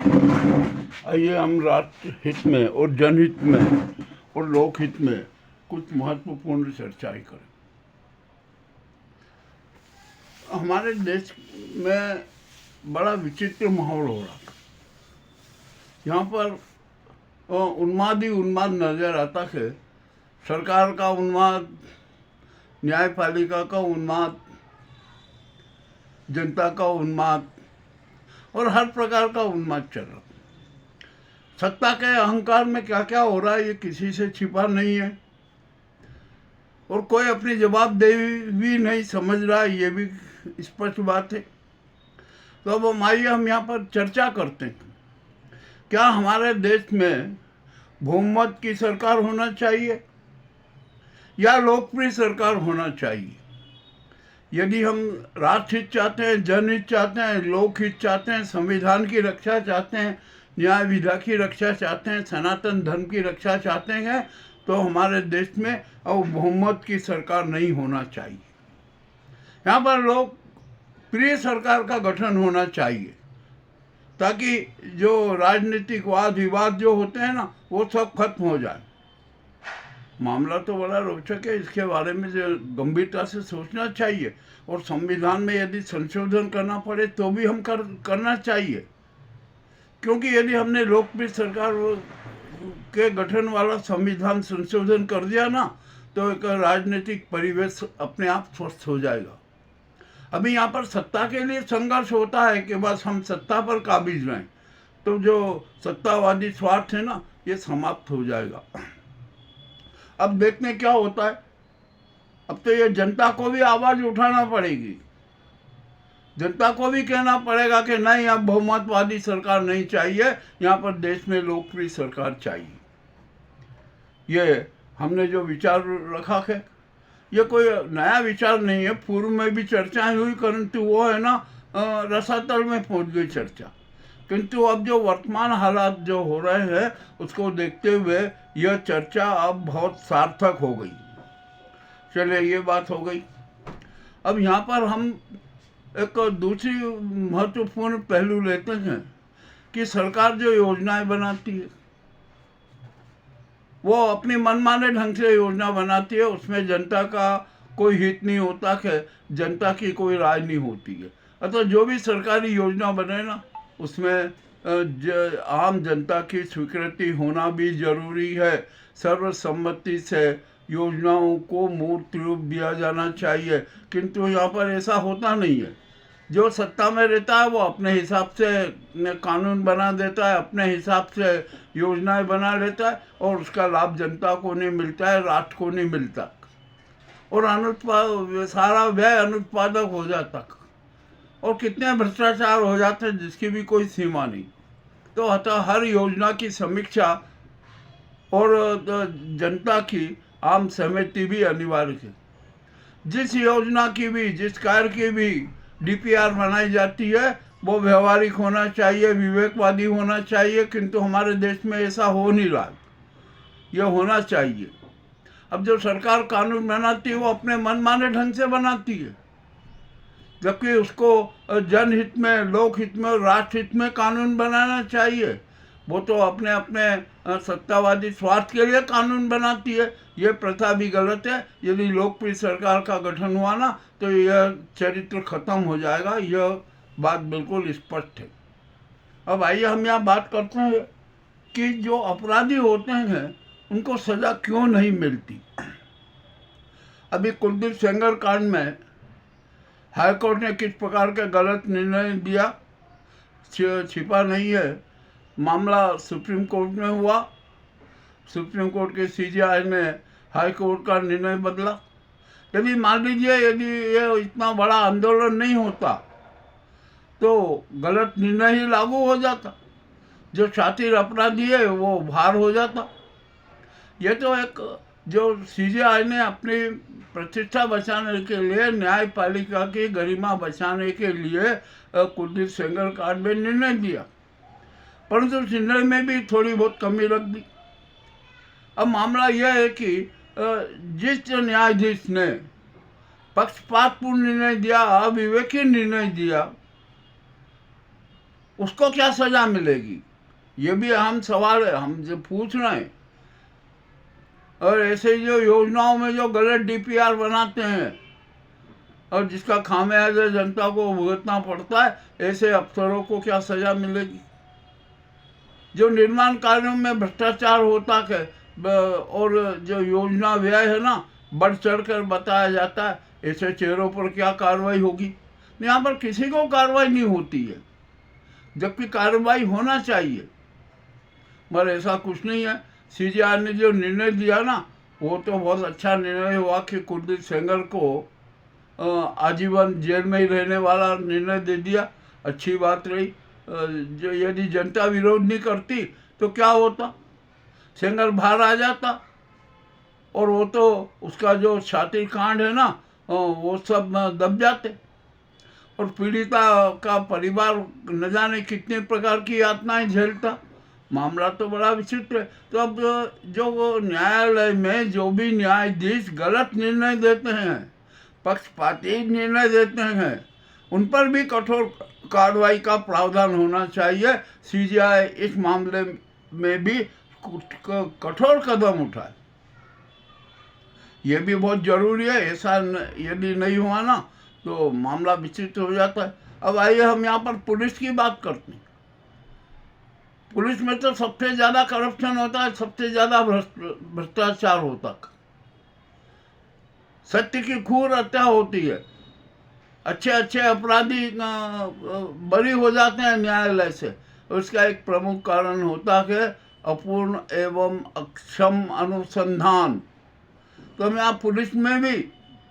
आइए हम राष्ट्र हित में और जनहित में और लोकहित में कुछ महत्वपूर्ण चर्चाएं करें। हमारे देश में बड़ा विचित्र माहौल हो रहा था। यहाँ पर उन्माद ही उन्माद नजर आता है। सरकार का उन्माद, न्यायपालिका का उन्माद, जनता का उन्माद और हर प्रकार का उन्माद चल रहा। सत्ता के अहंकार में क्या क्या हो रहा है ये किसी से छिपा नहीं है और कोई अपनी जवाबदेही भी नहीं समझ रहा है, ये भी स्पष्ट बात है। तो अब आइए हम यहाँ पर चर्चा करते हैं। क्या हमारे देश में बहुमत की सरकार होना चाहिए या लोकप्रिय सरकार होना चाहिए? यदि हम राष्ट्रहित चाहते हैं, जनहित चाहते हैं, लोकहित चाहते हैं, संविधान की रक्षा चाहते हैं, न्याय विधा की रक्षा चाहते हैं, सनातन धर्म की रक्षा चाहते हैं, तो हमारे देश में अब बहुमत की सरकार नहीं होना चाहिए। यहाँ पर लोकप्रिय सरकार का गठन होना चाहिए ताकि जो राजनीतिक वाद विवाद जो होते हैं ना, वो सब खत्म हो जाए। मामला तो बड़ा रोचक है, इसके बारे में जो गंभीरता से सोचना चाहिए और संविधान में यदि संशोधन करना पड़े तो भी हम करना चाहिए, क्योंकि यदि हमने लोकप्रिय सरकार के गठन वाला संविधान संशोधन कर दिया ना, तो एक राजनीतिक परिवेश अपने आप स्वस्थ हो जाएगा। अभी यहाँ पर सत्ता के लिए संघर्ष होता है कि बस हम सत्ता पर काबिज रहें, तो जो सत्तावादी स्वार्थ है ना, ये समाप्त हो जाएगा। अब देखने क्या होता है। अब तो ये जनता को भी आवाज उठाना पड़ेगी, जनता को भी कहना पड़ेगा कि नहीं, अब बहुमतवादी सरकार नहीं चाहिए, यहाँ पर देश में लोकप्रिय सरकार चाहिए। ये हमने जो विचार रखा है, ये कोई नया विचार नहीं है, पूर्व में भी चर्चाएं हुई, परंतु वो है ना रसातल में पहुंच गई चर्चा। किंतु अब जो वर्तमान हालात जो हो रहे हैं उसको देखते हुए यह चर्चा अब बहुत सार्थक हो गई। चलिए, ये बात हो गई। अब यहाँ पर हम एक दूसरी महत्वपूर्ण पहलू लेते हैं कि सरकार जो योजनाएं बनाती है वो अपनी मनमाने ढंग से योजना बनाती है, उसमें जनता का कोई हित नहीं होता है, जनता की कोई राय नहीं होती है। अतः जो भी सरकारी योजना बने ना, उसमें आम जनता की स्वीकृति होना भी जरूरी है। सर्वसम्मति से योजनाओं को मूर्त रूप दिया जाना चाहिए, किंतु यहाँ पर ऐसा होता नहीं है। जो सत्ता में रहता है वो अपने हिसाब से कानून बना देता है, अपने हिसाब से योजनाएं बना लेता है और उसका लाभ जनता को नहीं मिलता है, राष्ट्र को नहीं मिलता और सारा व्यय अनुत्पादक हो जाता और कितने भ्रष्टाचार हो जाते हैं जिसकी भी कोई सीमा नहीं। तो अतः हर योजना की समीक्षा और जनता की आम सहमति भी अनिवार्य है। जिस योजना की भी, जिस कार्य की भी डीपीआर बनाई जाती है वो व्यवहारिक होना चाहिए, विवेकवादी होना चाहिए, किंतु हमारे देश में ऐसा हो नहीं रहा। यह होना चाहिए। अब जो सरकार कानून बनाती है वो अपने मनमाने ढंग से बनाती है, जबकि उसको जनहित में, लोकहित में और राष्ट्रहित में कानून बनाना चाहिए। वो तो अपने अपने सत्तावादी स्वार्थ के लिए कानून बनाती है। ये प्रथा भी गलत है। यदि लोकप्रिय सरकार का गठन हुआ ना, तो यह चरित्र खत्म हो जाएगा। यह बात बिल्कुल स्पष्ट है। अब आइए हम यहाँ बात करते हैं कि जो अपराधी होते हैं उनको सजा क्यों नहीं मिलती। अभी कुलदीप सेंगर कांड में हाईकोर्ट ने किस प्रकार के गलत निर्णय दिया, छिपा नहीं है। मामला सुप्रीम कोर्ट में हुआ। सुप्रीम कोर्ट के सीजेआई ने हाई कोर्ट का निर्णय बदला। यदि मान लीजिए यदि ये इतना बड़ा आंदोलन नहीं होता तो गलत निर्णय ही लागू हो जाता, जो शातिर अपराधी है वो बाहर हो जाता। ये तो एक जो सीजेआई ने अपनी प्रतिष्ठा बचाने के लिए, न्यायपालिका की गरिमा बचाने के लिए कुलदीप सेंगर कांड में निर्णय दिया, परंतु उस निर्णय में भी थोड़ी बहुत कमी रख दी। अब मामला यह है कि जिस न्यायाधीश ने पक्षपातपूर्ण निर्णय दिया, अविवेकी निर्णय दिया, उसको क्या सजा मिलेगी? ये भी अहम सवाल है, हम जो पूछ रहे हैं। और ऐसे जो योजनाओं में जो गलत डीपीआर बनाते हैं और जिसका खामियाजा जनता को भुगतना पड़ता है, ऐसे अफसरों को क्या सजा मिलेगी? जो निर्माण कार्यों में भ्रष्टाचार होता है और जो योजना व्यय है ना, बढ़ चढ़ कर बताया जाता है, ऐसे चेहरों पर क्या कार्रवाई होगी? यहाँ पर किसी को कार्रवाई नहीं होती है, जबकि कार्रवाई होना चाहिए, मगर ऐसा कुछ नहीं है। सीजीआई ने जो निर्णय दिया ना, वो तो बहुत अच्छा निर्णय हुआ कि कुलदीप सेंगर को आजीवन जेल में ही रहने वाला निर्णय दे दिया। अच्छी बात रही। जो यदि जनता विरोध नहीं करती तो क्या होता? सेंगर बाहर आ जाता और वो तो उसका जो छाती कांड है ना, वो सब दब जाते और पीड़िता का परिवार न जाने कितने प्रकार की यातनाएं झेलता। मामला तो बड़ा विचित्र है। तो अब जो न्यायालय में जो भी न्यायाधीश गलत निर्णय देते हैं, पक्षपाती निर्णय देते हैं, उन पर भी कठोर कार्रवाई का प्रावधान होना चाहिए। सीजीआई इस मामले में भी कठोर कदम उठाए, ये भी बहुत जरूरी है। ऐसा यदि नहीं हुआ ना तो मामला विचित्र हो जाता है। अब आइए हम यहाँ पर पुलिस की बात करते हैं। पुलिस में तो सबसे ज़्यादा करप्शन होता है, सबसे ज़्यादा भ्रष्टाचार होता है। सत्य की खूब हत्या होती है। अच्छे अच्छे अपराधी बरी हो जाते हैं न्यायालय से। उसका एक प्रमुख कारण होता है अपूर्ण एवं अक्षम अनुसंधान। तो हम यहाँ पुलिस में भी,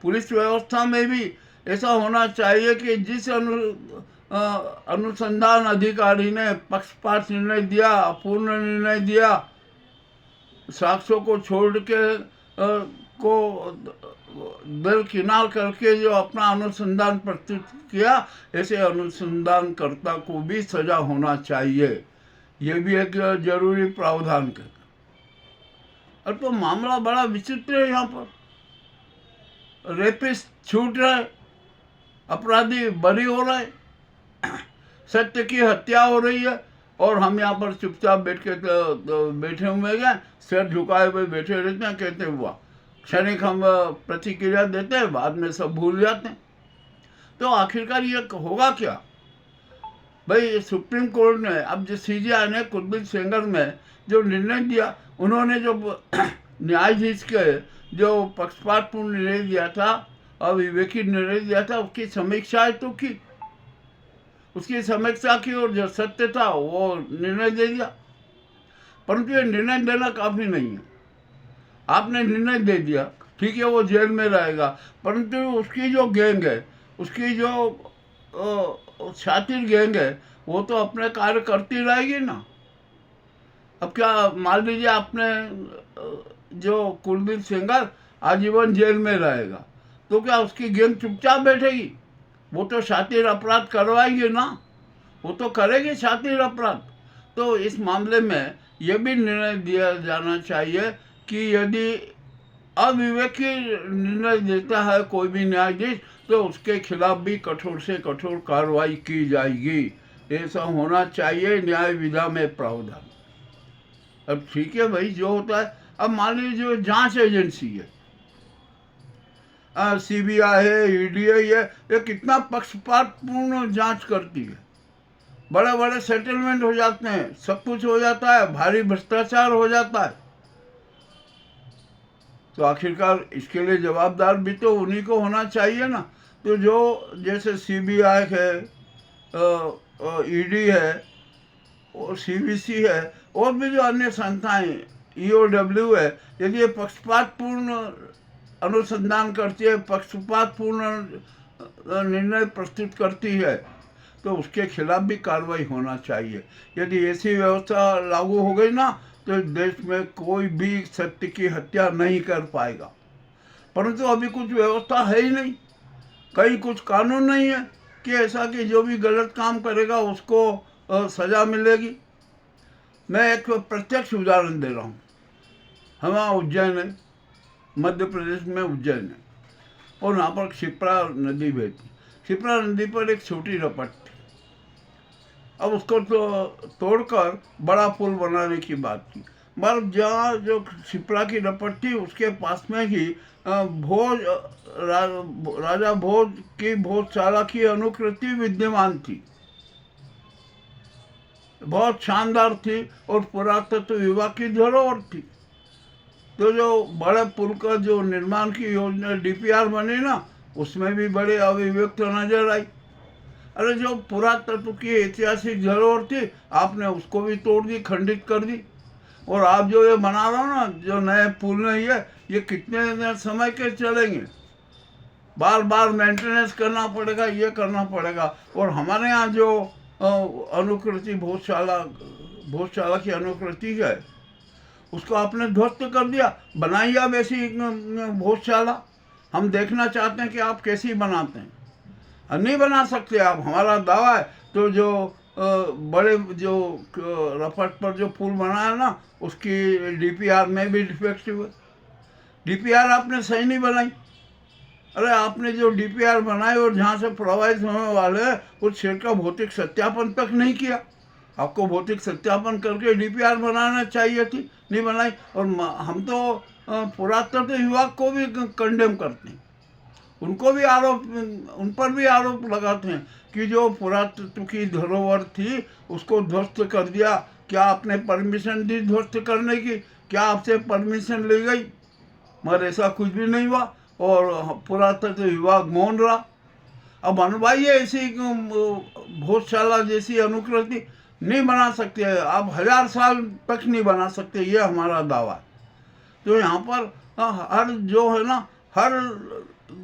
पुलिस व्यवस्था में भी ऐसा होना चाहिए कि जिस अनुसंधान अधिकारी ने पक्षपात निर्णय दिया, अपूर्ण निर्णय दिया, साक्ष्यों को छोड़ के को दरकिनार करके जो अपना अनुसंधान प्रस्तुत किया, ऐसे अनुसंधानकर्ता को भी सजा होना चाहिए। ये भी एक जरूरी प्रावधान है। अब तो मामला बड़ा विचित्र है। यहाँ पर रेपिस्ट छूट रहे, अपराधी बरी हो रहे, सत्य की हत्या हो रही है और हम यहाँ पर चुपचाप बैठे हुए हैं, सिर झुकाए हुए बैठे रहते हैं, कहते हुआ क्षणिक हम प्रतिक्रिया देते हैं, बाद में सब भूल जाते हैं। तो आखिरकार ये होगा क्या भाई? सुप्रीम कोर्ट ने, अब जो सीजीआई ने कुलदीप सेंगर में जो निर्णय दिया, उन्होंने जो न्यायाधीश के जो पक्षपातपूर्ण निर्णय दिया था, अविवेकी निर्णय दिया था, उसकी समीक्षा तो की, उसकी समीक्षा की और जो सत्य था वो निर्णय दे दिया। परंतु ये निर्णय देना काफ़ी नहीं है। आपने निर्णय दे दिया, ठीक है, वो जेल में रहेगा, परंतु उसकी जो गैंग है, उसकी जो शातिर गैंग है, वो तो अपने कार्य करती रहेगी ना। अब क्या मान लीजिए आपने जो कुलदीप सेंगर आजीवन जेल में रहेगा, तो क्या उसकी गैंग चुपचाप बैठेगी? वो तो शातिर अपराध करवाएगी ना, वो तो करेगी शातिर अपराध। तो इस मामले में यह भी निर्णय दिया जाना चाहिए कि यदि अविवेकी निर्णय देता है कोई भी न्यायाधीश, तो उसके खिलाफ भी कठोर से कठोर कार्रवाई की जाएगी। ऐसा होना चाहिए न्याय विधा में प्रावधान। अब ठीक है भाई, जो होता है। अब मान लीजिए जो जांच एजेंसी है, सीबीआई है, ईडी है, ये कितना पक्षपातपूर्ण जांच करती है। बड़े बड़े सेटलमेंट हो जाते हैं, सब कुछ हो जाता है, भारी भ्रष्टाचार हो जाता है। तो आखिरकार इसके लिए जवाबदार भी तो उन्हीं को होना चाहिए ना। तो जो जैसे सीबीआई है, ईडी है और सीवीसी है, और भी जो अन्य संस्थाएं, ईओडब्ल्यू है, यदि ये पक्षपातपूर्ण अनुसंधान करती है, पक्षपातपूर्ण निर्णय प्रस्तुत करती है, तो उसके खिलाफ भी कार्रवाई होना चाहिए। यदि ऐसी व्यवस्था लागू हो गई ना, तो देश में कोई भी सत्य की हत्या नहीं कर पाएगा। परंतु अभी कुछ व्यवस्था है ही नहीं, कहीं कुछ कानून नहीं है कि ऐसा कि जो भी गलत काम करेगा उसको सजा मिलेगी। मैं एक प्रत्यक्ष उदाहरण दे रहा हूँ। हमारा उज्जैन है, मध्य प्रदेश में उज्जैन है, और वहाँ पर क्षिप्रा नदी बहती। क्षिप्रा नदी पर एक छोटी रपट थी। अब उसको तो तोड़कर बड़ा पुल बनाने की बात की। मगर जहाँ जो शिप्रा की रपट थी उसके पास में ही भोज राजा भोज की भोजशाला की अनुकृति विद्यमान थी, बहुत शानदार थी और पुरातत्व विभाग की धरोहर थी। तो जो बड़े पुल का जो निर्माण की योजना डीपीआर बनी ना, उसमें भी बड़े अभिव्यक्त नजर आई। अरे जो पुरातत्व की ऐतिहासिक धरोहर थी आपने उसको भी तोड़ दी, खंडित कर दी। और आप जो ये बना रहे हो ना, जो नए पुल नहीं है, ये कितने समय के चलेंगे, बार बार मेंटेनेंस करना पड़ेगा, ये करना पड़ेगा। और हमारे यहाँ जो अनुकृति भोजशाला की अनुकृति है उसको आपने ध्वस्त कर दिया। बनाइए आप ऐसी भोजशाला, हम देखना चाहते हैं कि आप कैसी बनाते हैं। नहीं बना सकते आप, हमारा दावा है। तो जो बड़े जो रपट पर जो पुल बना है ना, उसकी डीपीआर में भी डिफेक्टिव है। डीपीआर आपने सही नहीं बनाई। अरे आपने जो डीपीआर बनाए और जहाँ से प्रभावित होने वाले हैं उस क्षेत्र का भौतिक सत्यापन तक नहीं किया। आपको भौतिक सत्यापन करके डीपीआर बनाना चाहिए थी, नहीं बनाई। और हम तो पुरातत्व विभाग को भी कंडेम करते हैं, उनको भी आरोप, उन पर भी आरोप लगाते हैं कि जो पुरातत्व की धरोहर थी उसको ध्वस्त कर दिया। क्या आपने परमिशन दी ध्वस्त करने की? क्या आपसे परमिशन ली गई? मगर ऐसा कुछ भी नहीं हुआ और पुरातत्व विभाग मौन रहा। अब बनवाइए ऐसी भोजशाला जैसी अनुकृति, नहीं बना सकते, आप 1000 साल तक नहीं बना सकते, ये हमारा दावा है। तो यहाँ पर हर जो है ना, हर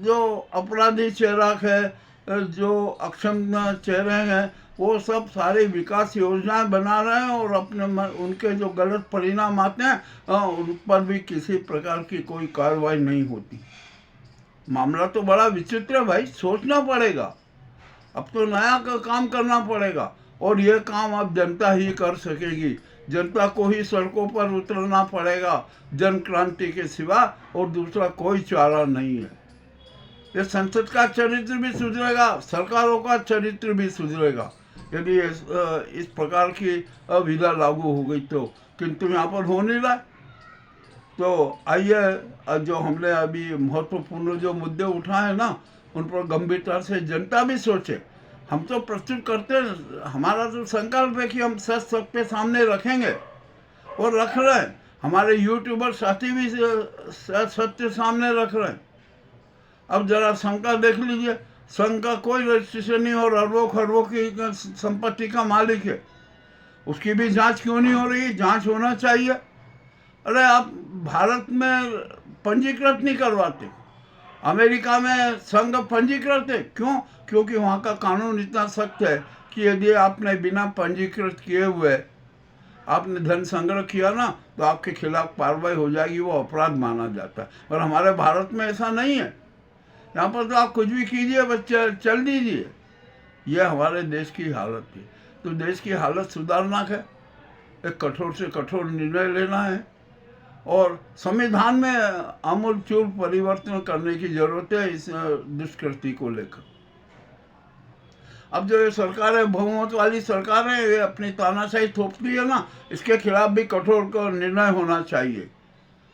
जो अपराधी चेहरा है, जो अक्षम चेहरे हैं, वो सब सारी विकास योजनाएं बना रहे हैं और अपने उनके जो गलत परिणाम आते हैं उन पर भी किसी प्रकार की कोई कार्रवाई नहीं होती। मामला तो बड़ा विचित्र है भाई, सोचना पड़ेगा। अब तो नया काम करना पड़ेगा और ये काम अब जनता ही कर सकेगी। जनता को ही सड़कों पर उतरना पड़ेगा, जन क्रांति के सिवा, और दूसरा कोई चारा नहीं है। ये संसद का चरित्र भी सुधरेगा, सरकारों का चरित्र भी सुधरेगा यदि इस प्रकार की विधा लागू हो गई तो। किंतु यहाँ पर हो नहीं रहा। तो आइए, जो हमने अभी महत्वपूर्ण जो मुद्दे उठाए ना, उन पर गंभीरता से जनता भी सोचे। हम तो प्रस्तुत करते हैं, हमारा तो संकल्प है कि हम सच सबके सामने रखेंगे और रख रहे हैं। हमारे यूट्यूबर साथी भी सत्य सामने रख रहे हैं। अब जरा संघ का देख लीजिए, संघ का कोई रजिस्ट्रेशन नहीं और अरबों खरबों की संपत्ति का मालिक है, उसकी भी जांच क्यों नहीं हो रही? जांच होना चाहिए। अरे आप भारत में पंजीकृत नहीं करवाते, अमेरिका में संघ पंजीकृत है, क्यों? क्योंकि वहाँ का कानून इतना सख्त है कि यदि आपने बिना पंजीकृत किए हुए आपने धन संग्रह किया ना, तो आपके खिलाफ कार्रवाई हो जाएगी, वो अपराध माना जाता है। और हमारे भारत में ऐसा नहीं है। यहाँ पर तो आप कुछ भी कीजिए, बच्चे चल दीजिए। ये हमारे देश की हालत है। तो देश की हालत सुधारना है, एक कठोर से कठोर निर्णय लेना है और संविधान में आमूलचूल परिवर्तन करने की जरूरत है इस दुष्कृति को लेकर। अब जो ये सरकार है, बहुमत वाली सरकार है, ये अपनी तानाशाही थोपती है ना, इसके खिलाफ भी कठोर का निर्णय होना चाहिए।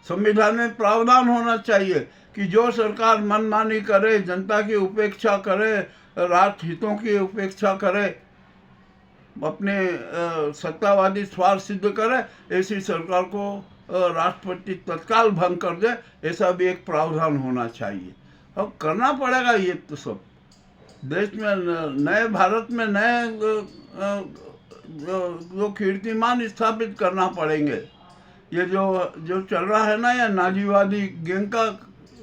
संविधान में प्रावधान होना चाहिए कि जो सरकार मनमानी करे, जनता की उपेक्षा करे, राष्ट्र हितों की उपेक्षा करे, अपने सत्तावादी स्वार्थ सिद्ध करे, ऐसी सरकार को राष्ट्रपति तत्काल भंग कर दे, ऐसा भी एक प्रावधान होना चाहिए। अब करना पड़ेगा ये तो सब। देश में नए भारत में नए जो कीर्तिमान स्थापित करना पड़ेंगे। ये जो चल रहा है ना, ये नाजीवादी गैंग का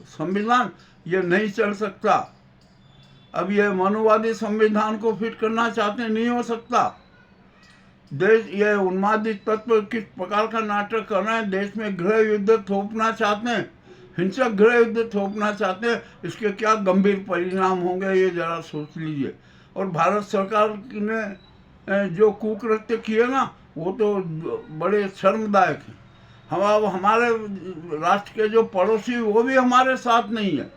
संविधान, ये नहीं चल सकता। अब ये मनुवादी संविधान को फिट करना चाहते हैं, नहीं हो सकता। देश, ये उन्मादी तत्व किस प्रकार का नाटक कर रहे हैं, देश में गृह युद्ध थोपना चाहते हैं, हिंसक गृह युद्ध थोपना चाहते हैं। इसके क्या गंभीर परिणाम होंगे ये जरा सोच लीजिए। और भारत सरकार ने जो कुकृत्य किए ना, वो तो बड़े शर्मदायक हैं। हम अब हमारे राष्ट्र के जो पड़ोसी, वो भी हमारे साथ नहीं है।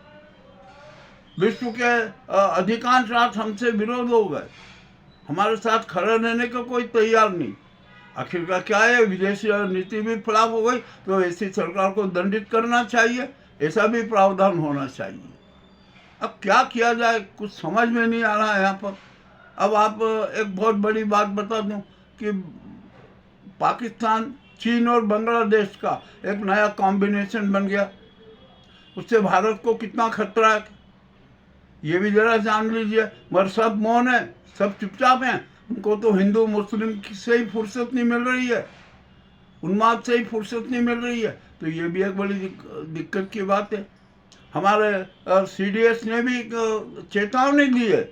विश्व के अधिकांश राष्ट्र हमसे विरोध हो गए। हमारे साथ खड़ा रहने को कोई तैयार नहीं। आखिर का क्या है, विदेशी नीति भी फ्लॉप हो गई तो ऐसी सरकार को दंडित करना चाहिए, ऐसा भी प्रावधान होना चाहिए। अब क्या किया जाए, कुछ समझ में नहीं आ रहा है यहाँ पर। अब आप एक बहुत बड़ी बात बता दूं कि पाकिस्तान, चीन और बांग्लादेश का एक नया कॉम्बिनेशन बन गया, उससे भारत को कितना खतरा है ये भी जरा जान लीजिए। मगर सब मौन है, सब चुपचाप हैं। उनको तो हिंदू मुस्लिम से ही फुर्सत नहीं मिल रही है, उन्माद से ही फुर्सत नहीं मिल रही है। तो ये भी एक बड़ी दिक्कत की बात है। हमारे CDS ने भी चेतावनी दी है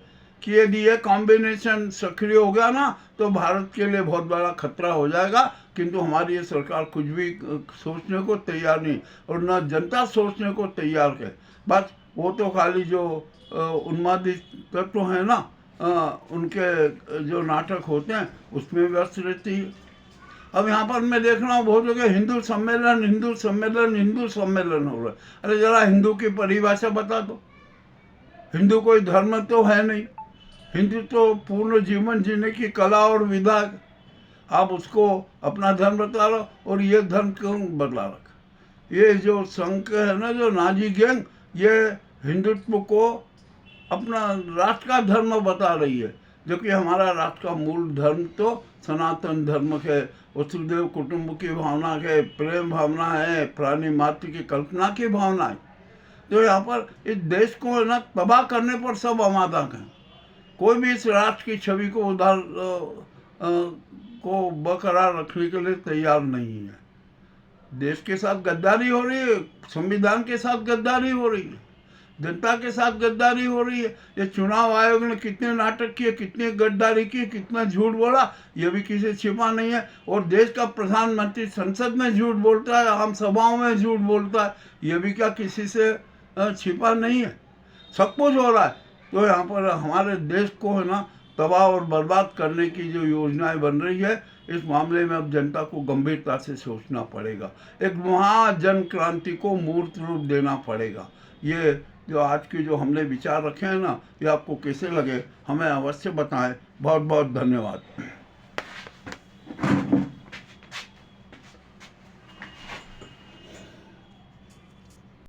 कि यदि ये कॉम्बिनेशन सक्रिय हो गया ना तो भारत के लिए बहुत बड़ा खतरा हो जाएगा। किंतु हमारी ये सरकार कुछ भी सोचने को तैयार नहीं, और न जनता सोचने को तैयार है। बस वो तो खाली जो उन्मादी तत्व हैं ना, उनके जो नाटक होते हैं उसमें व्यस्त रहती है। अब यहाँ पर मैं देख रहा हूँ बहुत जगह हिंदू सम्मेलन, हिंदू सम्मेलन, हिंदू सम्मेलन हो रहा है। अरे जरा हिंदू की परिभाषा बता दो। हिंदू कोई धर्म तो है नहीं, हिंदू तो पूर्ण जीवन जीने की कला और विधा है। आप उसको अपना धर्म बता रहे हो, और ये धर्म क्यों बदला रखा। ये जो संघ है ना, जो नाजी गैंग, ये हिंदुत्व को अपना राष्ट्र का धर्म बता रही है, जो कि हमारा राष्ट्र का मूल धर्म तो सनातन धर्म है, वसुदेव कुटुंब की भावना है, प्रेम भावना है, प्राणी मात्र की कल्पना की भावना है। तो यहाँ पर इस देश को ना तबाह करने पर सब आमादा हैं। कोई भी इस राष्ट्र की छवि को उधार को बरकरार रखने के लिए तैयार नहीं है। देश के साथ गद्दारी हो रही है, संविधान के साथ गद्दारी हो रही है, जनता के साथ गद्दारी हो रही है। ये चुनाव आयोग ने कितने नाटक किए, कितनी गद्दारी की, कितना झूठ बोला, ये भी किसी छिपा नहीं है। और देश का प्रधानमंत्री संसद में झूठ बोलता है, आम सभाओं में झूठ बोलता है, ये भी क्या किसी से छिपा नहीं है। सब कुछ हो रहा है। तो यहाँ पर हमारे देश को है ना तबाह और बर्बाद करने की जो योजनाएं बन रही है, इस मामले में अब जनता को गंभीरता से सोचना पड़ेगा। एक महाजन क्रांति को मूर्त रूप देना पड़ेगा। ये जो आज की जो हमने विचार रखे हैं ना, ये आपको कैसे लगे हमें अवश्य बताएं। बहुत बहुत धन्यवाद।